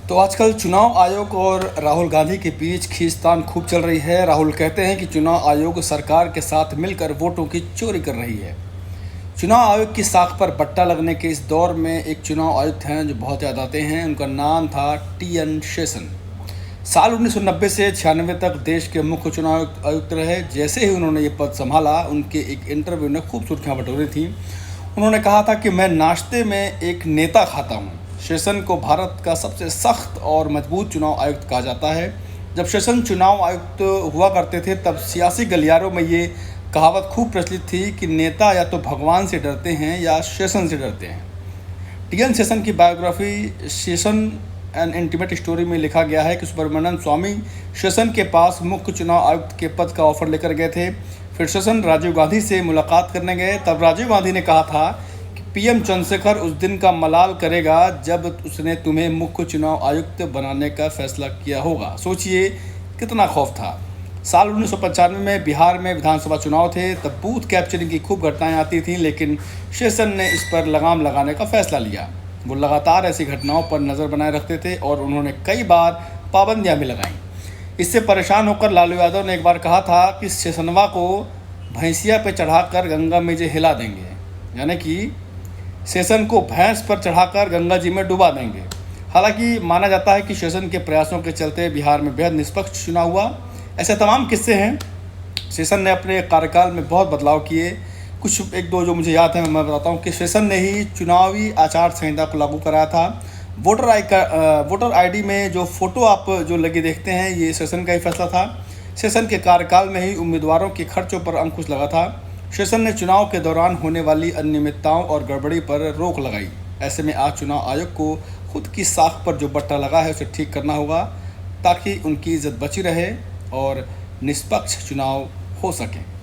तो आजकल चुनाव आयोग और राहुल गांधी के बीच खींचतान खूब चल रही है। राहुल कहते हैं कि चुनाव आयोग सरकार के साथ मिलकर वोटों की चोरी कर रही है। चुनाव आयोग की साख पर बट्टा लगने के इस दौर में एक चुनाव आयुक्त हैं जो बहुत याद आते हैं। उनका नाम था टी.एन. शेषन। साल 1990 से 96 तक देश के मुख्य चुनाव आयुक्त रहे। जैसे ही उन्होंने ये पद संभाला, उनके एक इंटरव्यू ने खूब सुर्खियां बटोरी थी। उन्होंने कहा था कि मैं नाश्ते में एक नेता खाता हूँ। शेषन को भारत का सबसे सख्त और मजबूत चुनाव आयुक्त कहा जाता है। जब शेषन चुनाव आयुक्त हुआ करते थे तब सियासी गलियारों में ये कहावत खूब प्रचलित थी कि नेता या तो भगवान से डरते हैं या शेषन से डरते हैं। टी.एन. शेषन की biography Seshan N intimate story में लिखा गया है कि सुब्रमण्यम स्वामी शेषन के पास मुख्य चुनाव आयुक्त के पद का ऑफर लेकर गए थे। फिर शेषन राजीव गांधी से मुलाकात करने गए। तब राजीव गांधी ने कहा था कि पीएम चंद्रशेखर उस दिन का मलाल करेगा जब उसने तुम्हें मुख्य चुनाव आयुक्त बनाने का फैसला किया होगा। सोचिए कितना खौफ था। साल 1995 में बिहार में विधानसभा चुनाव थे। तब बूथ कैप्चरिंग की खूब घटनाएं आती थीं, लेकिन शेषन ने इस पर लगाम लगाने का फैसला लिया। वो लगातार ऐसी घटनाओं पर नज़र बनाए रखते थे और उन्होंने कई बार पाबंदियां भी लगाईं। इससे परेशान होकर लालू यादव ने एक बार कहा था कि शेषनवा को भैंसिया पे चढ़ाकर गंगा में जे हिला देंगे, यानी कि शेषन को भैंस पर चढ़ाकर गंगा जी में डुबा देंगे। हालांकि माना जाता है कि शेषन के प्रयासों के चलते बिहार में बेहद निष्पक्ष चुनाव हुआ। ऐसे तमाम किस्से हैं। शेषन ने अपने कार्यकाल में बहुत बदलाव किए। कुछ एक दो जो मुझे याद है मैं बताता हूँ कि शेषन ने ही चुनावी आचार संहिता को लागू कराया था। वोटर आईडी में जो फ़ोटो आप जो लगे देखते हैं, ये शेषन का ही फैसला था। शेषन के कार्यकाल में ही उम्मीदवारों के खर्चों पर अंकुश लगा था। शेषन ने चुनाव के दौरान होने वाली अनियमितताओं और गड़बड़ी पर रोक लगाई। ऐसे में आज चुनाव आयोग को खुद की साख पर जो बट्टा लगा है उसे ठीक करना होगा ताकि उनकी इज्जत बची रहे और निष्पक्ष चुनाव हो सके।